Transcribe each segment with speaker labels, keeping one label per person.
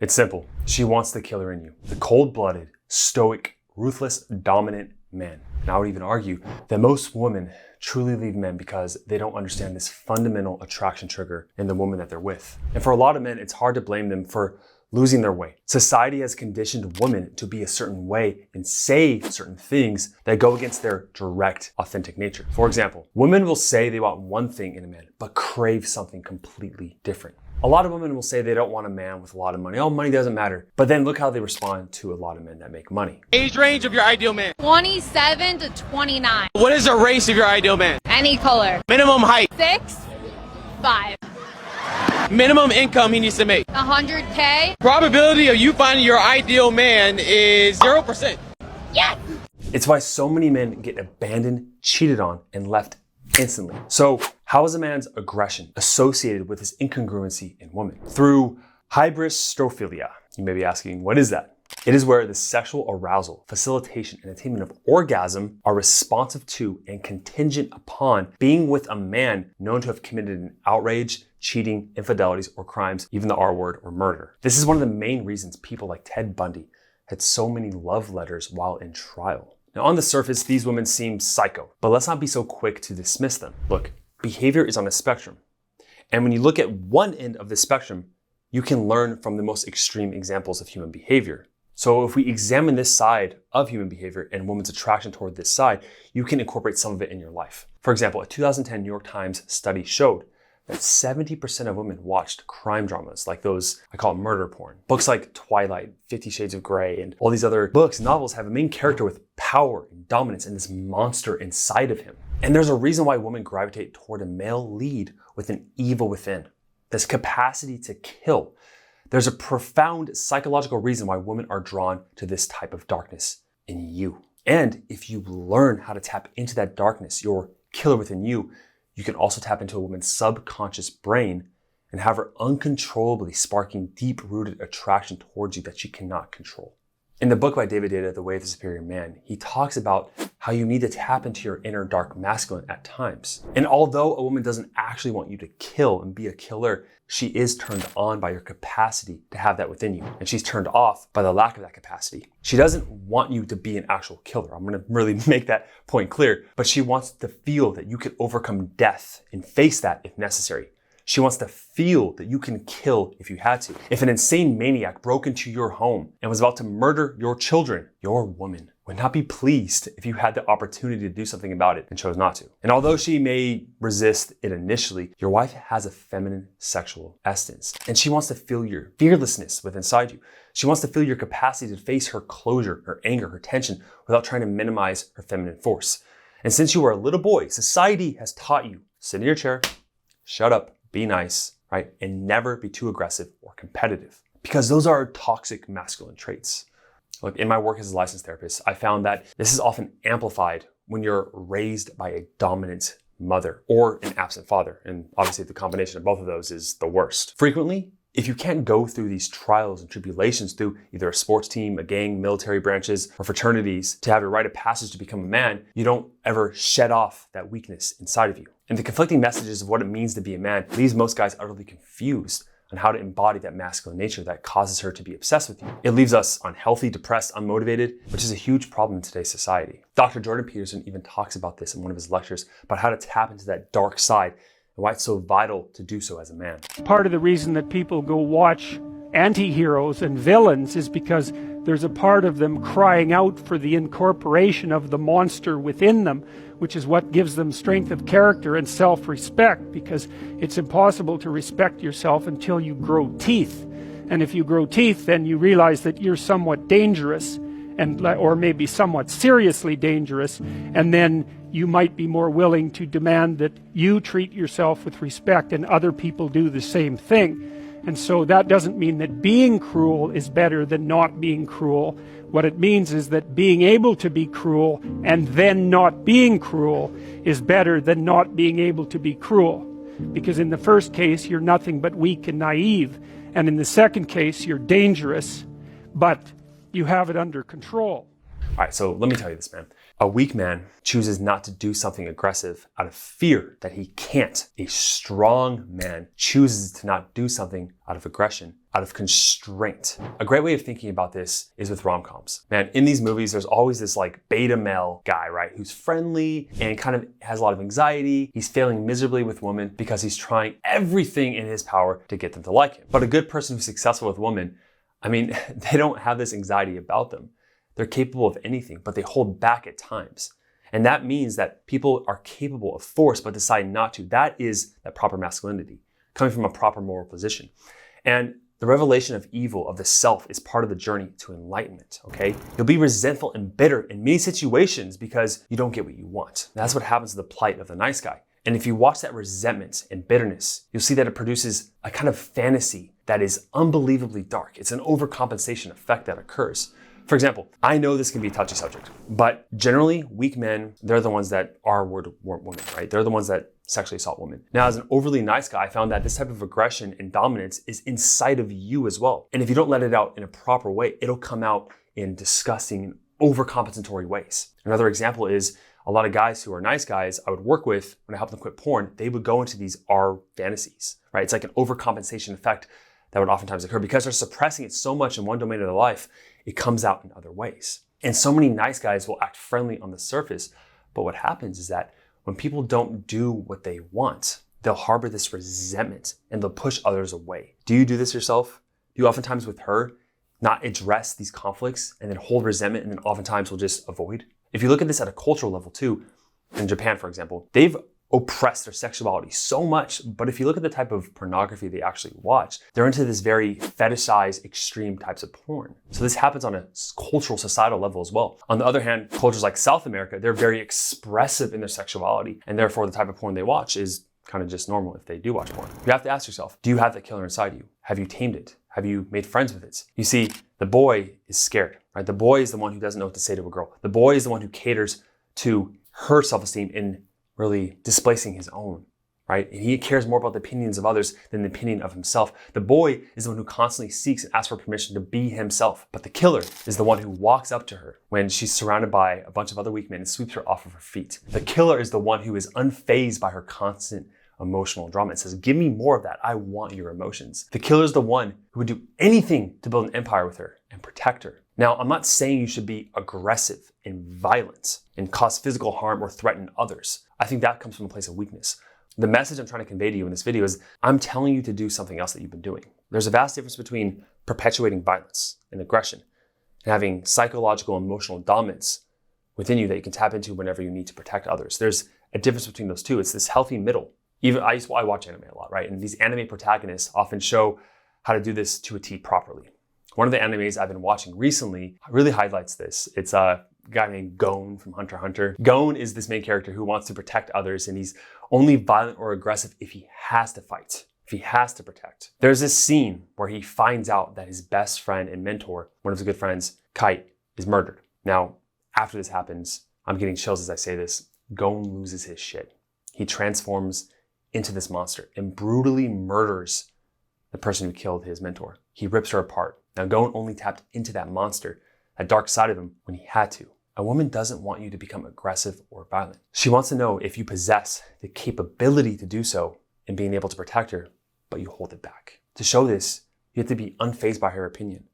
Speaker 1: It's simple. She wants the killer in you. The cold-blooded, stoic, ruthless, dominant man. And I would even argue that most women truly leave men because they don't understand this fundamental attraction trigger in the woman that they're with. And for a lot of men, it's hard to blame them for losing their way. Society has conditioned women to be a certain way and say certain things that go against their direct, authentic nature. For example, women will say they want one thing in a man, but crave something completely different. A lot of women will say they don't want a man with a lot of money. Oh, money doesn't matter. But then look how they respond to a lot of men that make money.
Speaker 2: Age range of your ideal man?
Speaker 3: 27 to 29.
Speaker 2: What is the race of your ideal man?
Speaker 3: Any color.
Speaker 2: Minimum height?
Speaker 3: 6'5".
Speaker 2: Minimum income he needs to make?
Speaker 3: 100K.
Speaker 2: Probability of you finding your ideal man is 0%.
Speaker 3: Yes!
Speaker 1: It's why so many men get abandoned, cheated on, and left instantly. So how is a man's aggression associated with his incongruency in women? Through hybristophilia. You may be asking, what is that? It is where the sexual arousal, facilitation, and attainment of orgasm are responsive to and contingent upon being with a man known to have committed an outrage, cheating, infidelities, or crimes, even the R word or murder. This is one of the main reasons people like Ted Bundy had so many love letters while in trial. Now, on the surface, these women seem psycho, but let's not be so quick to dismiss them. Look, behavior is on a spectrum. And when you look at one end of the spectrum, you can learn from the most extreme examples of human behavior. So if we examine this side of human behavior and women's attraction toward this side, you can incorporate some of it in your life. For example, a 2010 New York Times study showed that 70% of women watched crime dramas like those, I call it murder porn. Books like Twilight, 50 Shades of Grey, and all these other books, novels have a main character with power and dominance and this monster inside of him. And there's a reason why women gravitate toward a male lead with an evil within, this capacity to kill. There's a profound psychological reason why women are drawn to this type of darkness in you. And if you learn how to tap into that darkness, your killer within you, you can also tap into a woman's subconscious brain and have her uncontrollably sparking deep-rooted attraction towards you that she cannot control. In the book by David Deida, The Way of the Superior Man, he talks about how you need to tap into your inner dark masculine at times. And although a woman doesn't actually want you to kill and be a killer, she is turned on by your capacity to have that within you. And she's turned off by the lack of that capacity. She doesn't want you to be an actual killer. I'm gonna really make that point clear. But she wants to feel that you can overcome death and face that if necessary. She wants to feel that you can kill if you had to. If an insane maniac broke into your home and was about to murder your children, your woman would not be pleased if you had the opportunity to do something about it and chose not to. And although she may resist it initially, your wife has a feminine sexual essence. And she wants to feel your fearlessness within inside you. She wants to feel your capacity to face her closure, her anger, her tension without trying to minimize her feminine force. And since you were a little boy, society has taught you, sit in your chair, shut up, be nice, right? And never be too aggressive or competitive, because those are toxic masculine traits. Look, in my work as a licensed therapist, I found that this is often amplified when you're raised by a dominant mother or an absent father. And obviously the combination of both of those is the worst. Frequently, if you can't go through these trials and tribulations through either a sports team, a gang, military branches, or fraternities to have your rite of passage to become a man, you don't ever shed off that weakness inside of you. And the conflicting messages of what it means to be a man leaves most guys utterly confused on how to embody that masculine nature that causes her to be obsessed with you. It leaves us unhealthy, depressed, unmotivated, which is a huge problem in today's society. Dr. Jordan Peterson even talks about this in one of his lectures about how to tap into that dark side and why it's so vital to do so as a man.
Speaker 4: Part of the reason that people go watch anti-heroes and villains is because there's a part of them crying out for the incorporation of the monster within them, which is what gives them strength of character and self-respect, because it's impossible to respect yourself until you grow teeth. And if you grow teeth, then you realize that you're somewhat dangerous, or maybe somewhat seriously dangerous, and then you might be more willing to demand that you treat yourself with respect and other people do the same thing. And so that doesn't mean that being cruel is better than not being cruel. What it means is that being able to be cruel and then not being cruel is better than not being able to be cruel. Because in the first case, you're nothing but weak and naive. And in the second case, you're dangerous, but you have it under control.
Speaker 1: All right, so let me tell you this, man. A weak man chooses not to do something aggressive out of fear that he can't. A strong man chooses to not do something out of aggression, out of constraint. A great way of thinking about this is with rom-coms. Man, in these movies, there's always this like beta male guy, right? Who's friendly and kind of has a lot of anxiety. He's failing miserably with women because he's trying everything in his power to get them to like him. But a good person who's successful with women, I mean, they don't have this anxiety about them. They're capable of anything, but they hold back at times. And that means that people are capable of force, but decide not to. That is that proper masculinity, coming from a proper moral position. And the revelation of evil, of the self, is part of the journey to enlightenment, okay? You'll be resentful and bitter in many situations because you don't get what you want. That's what happens to the plight of the nice guy. And if you watch that resentment and bitterness, you'll see that it produces a kind of fantasy that is unbelievably dark. It's an overcompensation effect that occurs. For example, I know this can be a touchy subject, but generally weak men, they're the ones that R-word women, right? They're the ones that sexually assault women. Now, as an overly nice guy, I found that this type of aggression and dominance is inside of you as well. And if you don't let it out in a proper way, it'll come out in disgusting, overcompensatory ways. Another example is a lot of guys who are nice guys I would work with when I help them quit porn, they would go into these R fantasies, right? It's like an overcompensation effect that would oftentimes occur because they're suppressing it so much in one domain of their life, it comes out in other ways. And so many nice guys will act friendly on the surface, but what happens is that when people don't do what they want, they'll harbor this resentment and they'll push others away. Do you do this yourself? Do you oftentimes with her not address these conflicts and then hold resentment and then oftentimes will just avoid? If you look at this at a cultural level too, in Japan, for example, they've oppress their sexuality so much, but if you look at the type of pornography they actually watch, they're into this very fetishized, extreme types of porn. So this happens on a cultural, societal level as well. On the other hand, cultures like South America, they're very expressive in their sexuality, and therefore the type of porn they watch is kind of just normal if they do watch porn. You have to ask yourself, do you have that killer inside you? Have you tamed it? Have you made friends with it? You see, the boy is scared, right? The boy is the one who doesn't know what to say to a girl. The boy is the one who caters to her self-esteem in really displacing his own, right? And he cares more about the opinions of others than the opinion of himself. The boy is the one who constantly seeks and asks for permission to be himself. But the killer is the one who walks up to her when she's surrounded by a bunch of other weak men and sweeps her off of her feet. The killer is the one who is unfazed by her constant emotional drama and says, give me more of that. I want your emotions. The killer is the one who would do anything to build an empire with her and protect her. Now, I'm not saying you should be aggressive and violent and cause physical harm or threaten others. I think that comes from a place of weakness. The message I'm trying to convey to you in this video is I'm telling you to do something else that you've been doing. There's a vast difference between perpetuating violence and aggression and having psychological emotional dominance within you that you can tap into whenever you need to protect others. There's a difference between those two. It's this healthy middle. Even I watch anime a lot, right? And these anime protagonists often show how to do this to a T properly. One of the animes I've been watching recently really highlights this. It's a guy named Gon from Hunter x Hunter. Gon is this main character who wants to protect others, and he's only violent or aggressive if he has to fight, if he has to protect. There's this scene where he finds out that his best friend and mentor, one of his good friends, Kite, is murdered. Now, after this happens, I'm getting chills as I say this, Gon loses his shit. He transforms into this monster and brutally murders the person who killed his mentor. He rips her apart. Now, Gon only tapped into that monster, that dark side of him, when he had to. A woman doesn't want you to become aggressive or violent. She wants to know if you possess the capability to do so and being able to protect her, but you hold it back. To show this, you have to be unfazed by her opinion.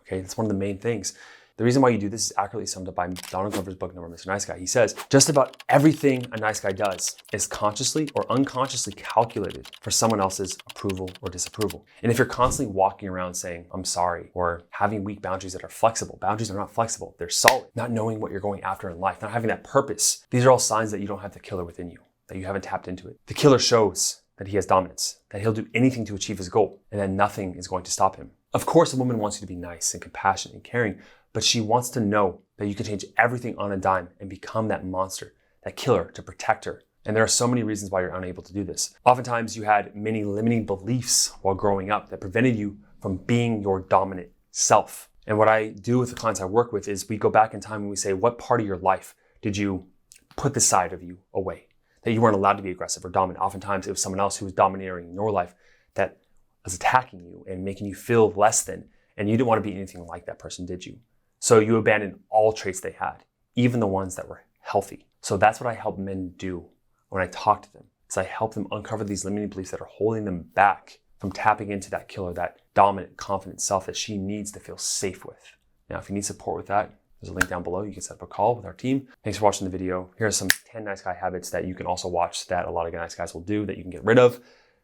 Speaker 1: Okay, that's one of the main things. The reason why you do this is accurately summed up by Donald Glover's book, Never Mr. Nice Guy. He says, just about everything a nice guy does is consciously or unconsciously calculated for someone else's approval or disapproval. And if you're constantly walking around saying, I'm sorry, or having weak boundaries that are flexible, boundaries are not flexible, they're solid, not knowing what you're going after in life, not having that purpose, these are all signs that you don't have the killer within you, that you haven't tapped into it. The killer shows that he has dominance, that he'll do anything to achieve his goal, and that nothing is going to stop him. Of course, a woman wants you to be nice and compassionate and caring, but she wants to know that you can change everything on a dime and become that monster, that killer, to protect her. And there are so many reasons why you're unable to do this. Oftentimes you had many limiting beliefs while growing up that prevented you from being your dominant self. And what I do with the clients I work with is we go back in time and we say, what part of your life did you put this side of you away? That you weren't allowed to be aggressive or dominant. Oftentimes it was someone else who was domineering in your life that was attacking you and making you feel less than. And you didn't want to be anything like that person, did you? So you abandoned all traits they had, even the ones that were healthy. So that's what I help men do when I talk to them. Is I help them uncover these limiting beliefs that are holding them back from tapping into that killer, that dominant, confident self that she needs to feel safe with. Now, if you need support with that, there's a link down below. You can set up a call with our team. Thanks for watching the video. Here are some 10 nice guy habits that you can also watch that a lot of nice guys will do that you can get rid of.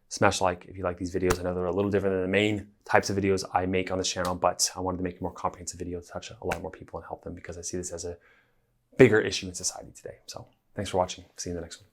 Speaker 1: Smash like if you like these videos. I know they're a little different than the main types of videos I make on this channel, but I wanted to make a more comprehensive video to touch a lot more people and help them because I see this as a bigger issue in society today. So thanks for watching. See you in the next one.